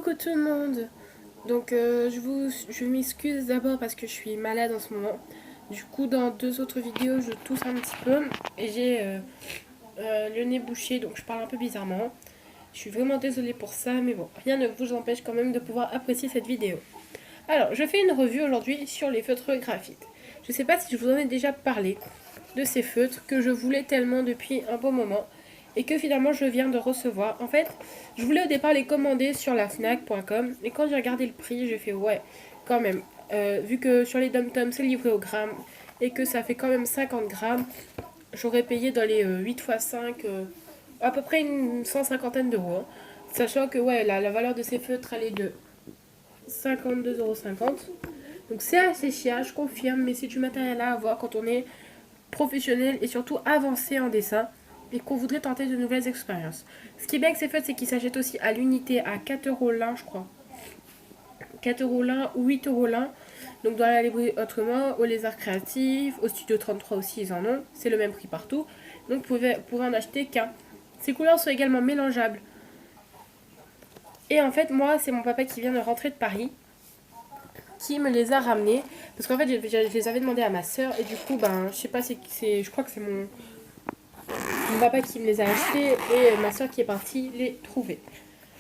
Coucou tout le monde. Donc je m'excuse d'abord parce que je suis malade en ce moment. Du coup dans deux autres vidéos je tousse un petit peu et j'ai le nez bouché donc je parle un peu bizarrement. Je suis vraiment désolée pour ça mais bon, rien ne vous empêche quand même de pouvoir apprécier cette vidéo. Alors je fais une revue aujourd'hui sur les feutres graphites. Je sais pas si je vous en ai déjà parlé de ces feutres que je voulais tellement depuis un bon moment et que finalement je viens de recevoir. En fait, je voulais au départ les commander sur la Fnac.com et quand j'ai regardé le prix, j'ai fait ouais, quand même. Vu que sur les dom-toms c'est livré au gramme et que ça fait quand même 50 grammes, j'aurais payé dans les 8 x 5 à peu près une 150 € hein. Sachant que ouais, la valeur de ces feutres elle est de 52,50 €. Donc c'est assez cher, je confirme, mais c'est du matériel à avoir quand on est professionnel et surtout avancé en dessin et qu'on voudrait tenter de nouvelles expériences. Ce qui est bien avec ces feutres, c'est qu'ils s'achètent aussi à l'unité à 4 € l'un, je crois. 4 € l'un ou 8 € l'un. Donc dans la librairie autrement, au Lézard Créatif, au Studio 33 aussi, ils en ont. C'est le même prix partout. Donc vous pouvez en acheter qu'un. Ces couleurs sont également mélangeables. Et en fait, moi, c'est mon papa qui vient de rentrer de Paris qui me les a ramenés. Parce qu'en fait, je les avais demandé à ma soeur. Et du coup, ben, je sais pas, je crois que c'est mon papa qui me les a achetés et ma soeur qui est partie les trouver.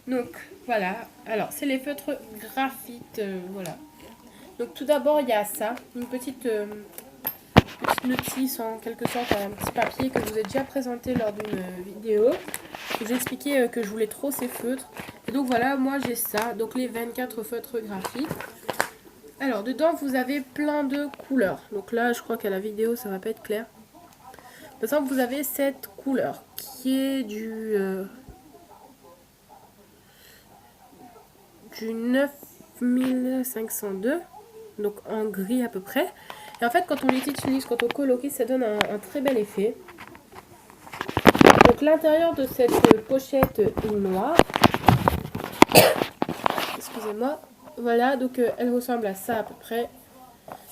Donc voilà, alors c'est les feutres graphites, voilà. Donc tout d'abord il y a ça, une petite notice en quelque sorte, un petit papier que je vous ai déjà présenté lors d'une vidéo. J'ai expliqué que je voulais trop ces feutres. Et donc voilà, moi j'ai ça, donc les 24 feutres graphiques. Alors dedans vous avez plein de couleurs. Donc là je crois qu'à la vidéo ça va pas être clair. Par exemple, vous avez cette couleur qui est du 9502, donc en gris à peu près. Et en fait, quand on l'utilise, quand on colorie, ça donne un très bel effet. Donc l'intérieur de cette pochette est noir. Excusez-moi. Voilà, donc elle ressemble à ça à peu près.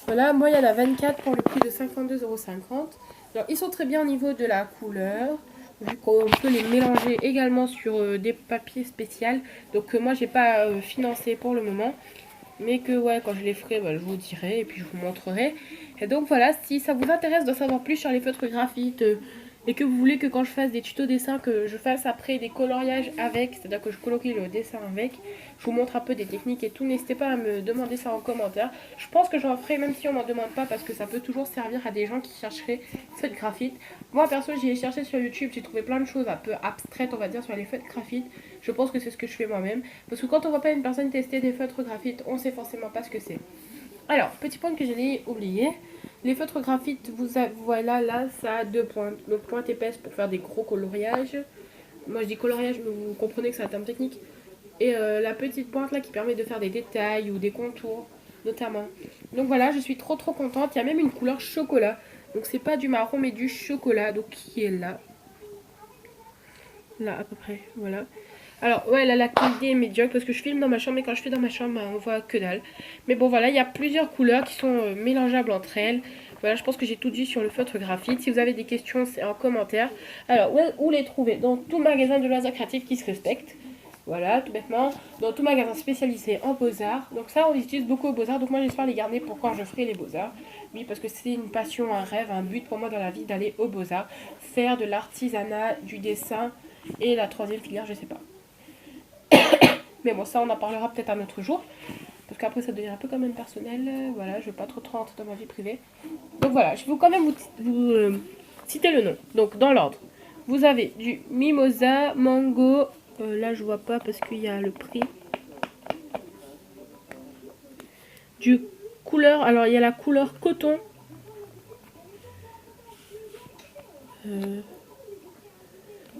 Voilà, moi il y en a 24 pour le prix de 52,50 €. Alors ils sont très bien au niveau de la couleur, vu qu'on peut les mélanger également sur des papiers spéciaux. Donc moi j'ai pas financé pour le moment, mais que ouais, quand je les ferai, bah, je vous dirai et puis je vous montrerai. Et donc voilà, si ça vous intéresse d'en savoir plus sur les feutres graphites et que vous voulez que quand je fasse des tutos dessin, que je fasse après des coloriages avec, c'est-à-dire que je colorie le dessin avec, je vous montre un peu des techniques et tout, n'hésitez pas à me demander ça en commentaire. Je pense que j'en ferai même si on m'en demande pas, parce que ça peut toujours servir à des gens qui chercheraient feutres graphites. Moi perso, j'y ai cherché sur YouTube, j'ai trouvé plein de choses un peu abstraites on va dire sur les feutres graphites. Je pense que c'est ce que je fais moi-même, parce que quand on voit pas une personne tester des feutres graphites, on sait forcément pas ce que c'est. Alors, petit point que j'ai oublié, les feutres graphites, voilà, là, ça a deux pointes. Donc, pointe épaisse pour faire des gros coloriages. Moi, je dis coloriage, mais vous comprenez que c'est un terme technique. Et la petite pointe là qui permet de faire des détails ou des contours, notamment. Donc voilà, je suis trop contente. Il y a même une couleur chocolat. Donc, c'est pas du marron, mais du chocolat. Donc, qui est là. Là, à peu près, voilà. Alors, ouais, là, la qualité est médiocre parce que je filme dans ma chambre et quand je fais dans ma chambre, on voit que dalle. Mais bon, voilà, il y a plusieurs couleurs qui sont mélangeables entre elles. Voilà, je pense que j'ai tout dit sur le feutre graphite. Si vous avez des questions, c'est en commentaire. Alors, où les trouver? Dans tout magasin de loisirs créatifs qui se respecte. Voilà, tout bêtement. Dans tout magasin spécialisé en beaux-arts. Donc ça, on les utilise beaucoup aux beaux-arts. Donc moi, j'espère les garder pour quand je ferai les beaux-arts. Oui, parce que c'est une passion, un rêve, un but pour moi dans la vie d'aller aux beaux-arts. Faire de l'artisanat, du dessin et la troisième filière, je sais pas. Mais bon, ça, on en parlera peut-être un autre jour. Parce qu'après, ça devient un peu quand même personnel. Voilà, je vais pas trop rentrer dans ma vie privée. Donc voilà, je vais quand même vous citer le nom. Donc, dans l'ordre. Vous avez du mimosa, mango. Là, je vois pas parce qu'il y a le prix. Du couleur. Alors, il y a la couleur coton.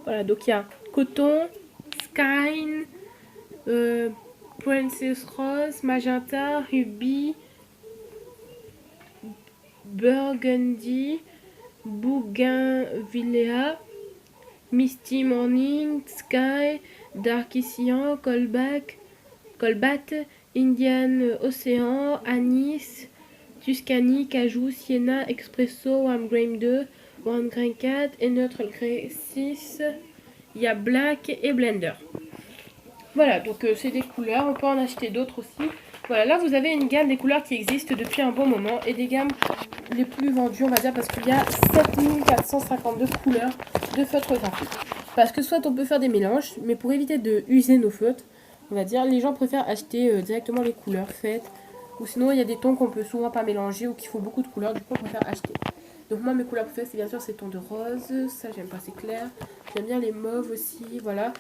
Voilà, donc il y a coton, sky, Princess Rose, Magenta, Ruby, Burgundy, Bougainvillea, Misty Morning, Sky, Dark Cyan, Colbat, Indian Océan, Anis, Tuscany, Cajou, Sienna, Expresso, One Grain 2, One Grain 4 et Neutral Grey 6. Il y a Black et Blender. Voilà, donc c'est des couleurs, on peut en acheter d'autres aussi. Voilà, là vous avez une gamme des couleurs qui existent depuis un bon moment et des gammes les plus vendues, on va dire, parce qu'il y a 7452 couleurs de feutres graphiques. Parce que soit on peut faire des mélanges, mais pour éviter de user nos feutres, on va dire, les gens préfèrent acheter directement les couleurs faites. Ou sinon, il y a des tons qu'on peut souvent pas mélanger ou qui font beaucoup de couleurs, du coup on préfère acheter. Donc moi, mes couleurs préférées, c'est bien sûr ces tons de rose, ça j'aime pas, c'est clair. J'aime bien les mauves aussi, voilà.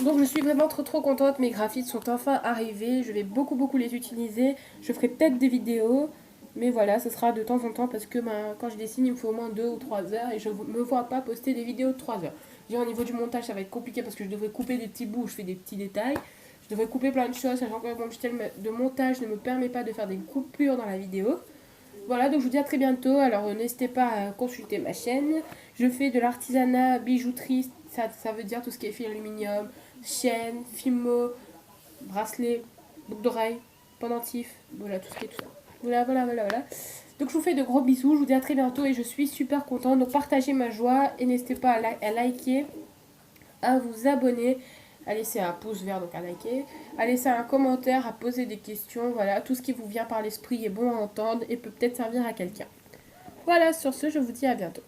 Donc je suis vraiment trop contente, mes graphites sont enfin arrivés, je vais beaucoup les utiliser, je ferai peut-être des vidéos, mais voilà, ce sera de temps en temps parce que quand je dessine il me faut au moins 2 ou 3 heures et je ne me vois pas poster des vidéos de 3 heures. Au niveau du montage ça va être compliqué parce que je devrais couper des petits bouts, je fais des petits détails, je devrais couper plein de choses, sachant que mon logiciel de montage ne me permet pas de faire des coupures dans la vidéo. Voilà, donc je vous dis à très bientôt. Alors n'hésitez pas à consulter ma chaîne. Je fais de l'artisanat, bijouterie, ça veut dire tout ce qui est fil aluminium, chaîne, fimo, bracelet, boucle d'oreille, pendentif, voilà tout ce qui est tout ça. Voilà. Donc je vous fais de gros bisous, je vous dis à très bientôt et je suis super contente. Donc partagez ma joie et n'hésitez pas à liker, à vous abonner, à laisser un pouce vert, donc à liker, à laisser un commentaire, à poser des questions, voilà, tout ce qui vous vient par l'esprit est bon à entendre et peut peut-être servir à quelqu'un. Voilà, sur ce, je vous dis à bientôt.